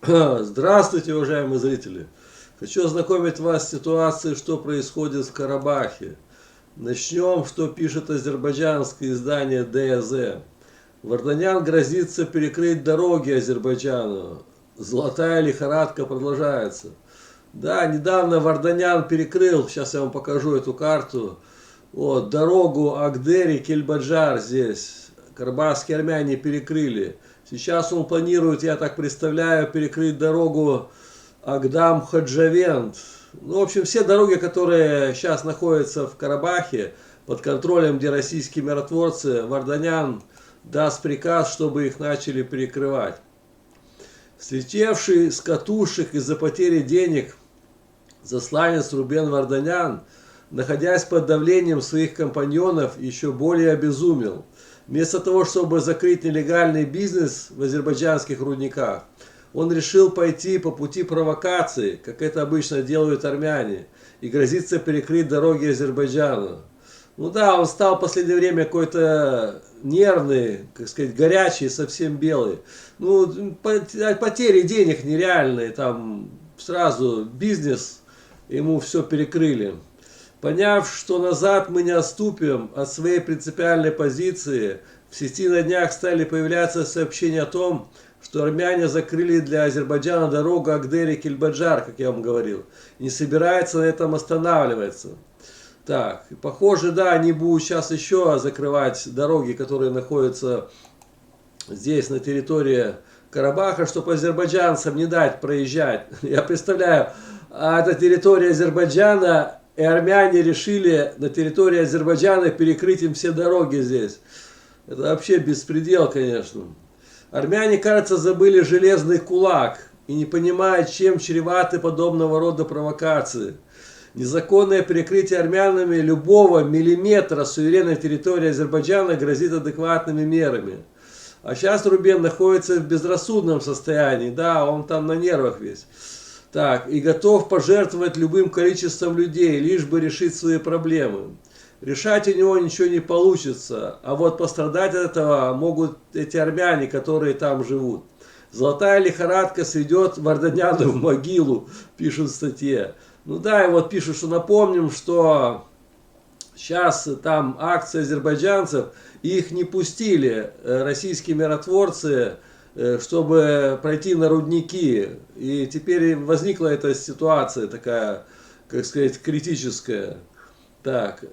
Здравствуйте, уважаемые зрители! Хочу ознакомить вас с ситуацией, что происходит в Карабахе. Начнем, что пишет азербайджанское издание ДЗ. Варданян грозится перекрыть дороги Азербайджану. Золотая лихорадка продолжается. Да, недавно Варданян перекрыл, сейчас я вам покажу эту карту, вот, дорогу Агдери-Кельбаджар здесь. Карабахские армяне перекрыли. Сейчас он планирует, я так представляю, перекрыть дорогу Агдам-Хаджавент. Ну, в общем, все дороги, которые сейчас находятся в Карабахе, под контролем, где российские миротворцы, Варданян даст приказ, чтобы их начали перекрывать. Слетевший с катушек из-за потери денег засланец Рубен Варданян, находясь под давлением своих компаньонов, еще более обезумел. Вместо того, чтобы закрыть нелегальный бизнес в азербайджанских рудниках, он решил пойти по пути провокации, как это обычно делают армяне, и грозится перекрыть дороги Азербайджану. Ну да, он стал в последнее время какой-то нервный, как сказать, горячий, совсем белый. Ну, потери денег нереальные, там сразу бизнес, ему все перекрыли. Поняв, что назад мы не отступим от своей принципиальной позиции, в сети на днях стали появляться сообщения о том, что армяне закрыли для Азербайджана дорогу Агдери-Кельбаджар, как я вам говорил, и не собирается на этом останавливаться. Так, похоже, да, они будут сейчас еще закрывать дороги, которые находятся здесь, на территории Карабаха, чтобы азербайджанцам не дать проезжать. Я представляю, это территория Азербайджана, и армяне решили на территории Азербайджана перекрыть им все дороги здесь. Это вообще беспредел, конечно. Армяне, кажется, забыли железный кулак и не понимают, чем чреваты подобного рода провокации. Незаконное перекрытие армянами любого миллиметра суверенной территории Азербайджана грозит адекватными мерами. А сейчас Рубен находится в безрассудном состоянии, да, он там на нервах весь. Так, и готов пожертвовать любым количеством людей, лишь бы решить свои проблемы. Решать у него ничего не получится, а вот пострадать от этого могут эти армяне, которые там живут. Золотая лихорадка сведет Варданяна в могилу, пишут в статье. Ну да, и вот пишут, что напомним, что сейчас там акции азербайджанцев, их не пустили российские миротворцы, чтобы пройти на рудники. И теперь возникла эта ситуация такая, как сказать, критическая. Так,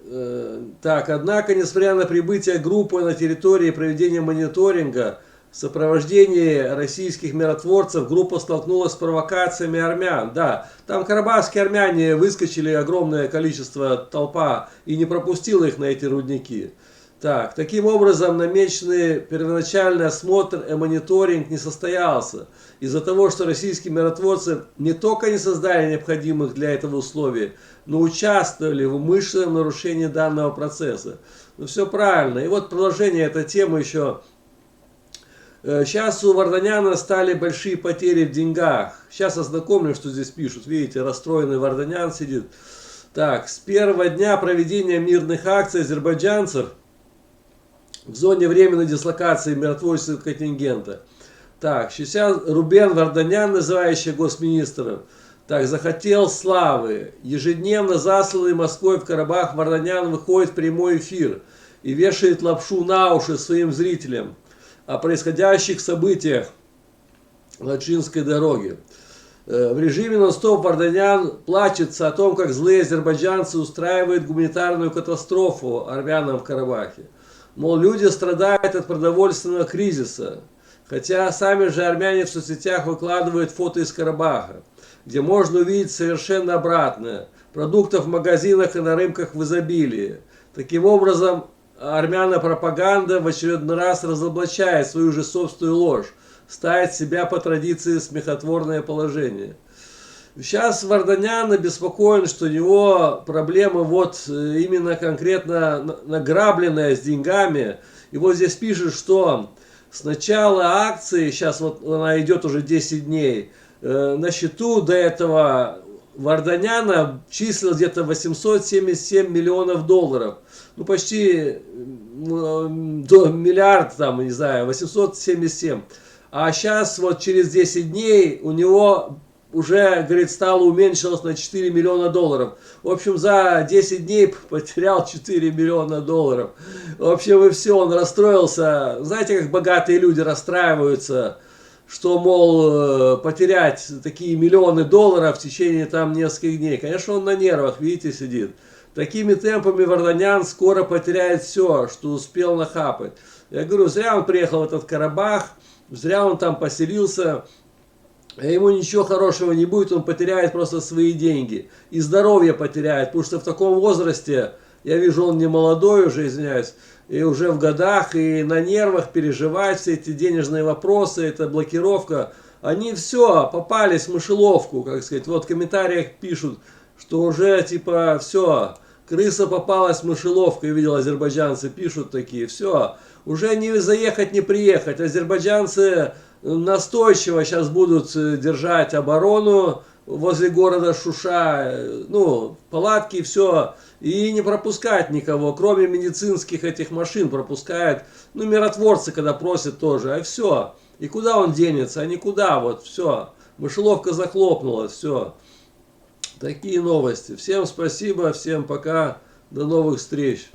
однако, несмотря на прибытие группы на территории проведения мониторинга, в сопровождении российских миротворцев группа столкнулась с провокациями армян. Да, там карабахские армяне выскочили, огромное количество, толпа, и не пропустила их на эти рудники. Так, таким образом, намеченный первоначальный осмотр и мониторинг не состоялся. Из-за того, что российские миротворцы не только не создали необходимых для этого условий, но участвовали в умышленном нарушении данного процесса. Ну, все правильно. И вот продолжение этой темы еще. Сейчас у Варданяна стали большие потери в деньгах. Сейчас ознакомлю, что здесь пишут. Видите, расстроенный Варданян сидит. Так, с первого дня проведения мирных акций азербайджанцев в зоне временной дислокации миротворческого контингента. Так, сейчас Рубен Варданян, называющий госминистром, так, захотел славы. Ежедневно засланный Москвой в Карабах Варданян выходит в прямой эфир и вешает лапшу на уши своим зрителям о происходящих событиях на Лачинской дороге. В режиме нон-стоп Варданян плачется о том, как злые азербайджанцы устраивают гуманитарную катастрофу армянам в Карабахе. Мол, люди страдают от продовольственного кризиса. Хотя сами же армяне в соцсетях выкладывают фото из Карабаха, где можно увидеть совершенно обратное. Продуктов в магазинах и на рынках в изобилии. Таким образом, армяна пропаганда в очередной раз разоблачает свою же собственную ложь, ставит себя по традиции в смехотворное положение. Сейчас Варданян обеспокоен, что у него проблемы вот именно конкретно награбленная с деньгами. И вот здесь пишет, что с начала акции, сейчас вот она идет уже 10 дней, на счету до этого Варданяна числилось где-то 877 миллионов долларов. Ну почти до миллиард, там, не знаю, 877. А сейчас вот через 10 дней у него уже, говорит, стало уменьшилось на 4 миллиона долларов. В общем, за 10 дней потерял 4 миллиона долларов. В общем, и все, он расстроился. Знаете, как богатые люди расстраиваются, что, мол, потерять такие миллионы долларов в течение там нескольких дней. Конечно, он на нервах, видите, сидит. Такими темпами Варданян скоро потеряет все, что успел нахапать. Я говорю, зря он приехал в этот Карабах, зря он там поселился. Ему ничего хорошего не будет, он потеряет просто свои деньги. И здоровье потеряет, потому что в таком возрасте, я вижу, он не молодой уже, извиняюсь, и уже в годах, и на нервах переживает все эти денежные вопросы, эта блокировка. Они все, попались в мышеловку, как сказать. Вот в комментариях пишут, что уже типа все, крыса попалась в мышеловку, я видел, азербайджанцы пишут такие, все, уже не заехать, не приехать. Азербайджанцы настойчиво сейчас будут держать оборону возле города Шуша, ну, палатки, все, и не пропускать никого, кроме медицинских этих машин пропускают, ну, миротворцы, когда просят тоже, а все. И куда он денется? А никуда, вот, все. Мышеловка захлопнулась, все. Такие новости. Всем спасибо, всем пока, до новых встреч.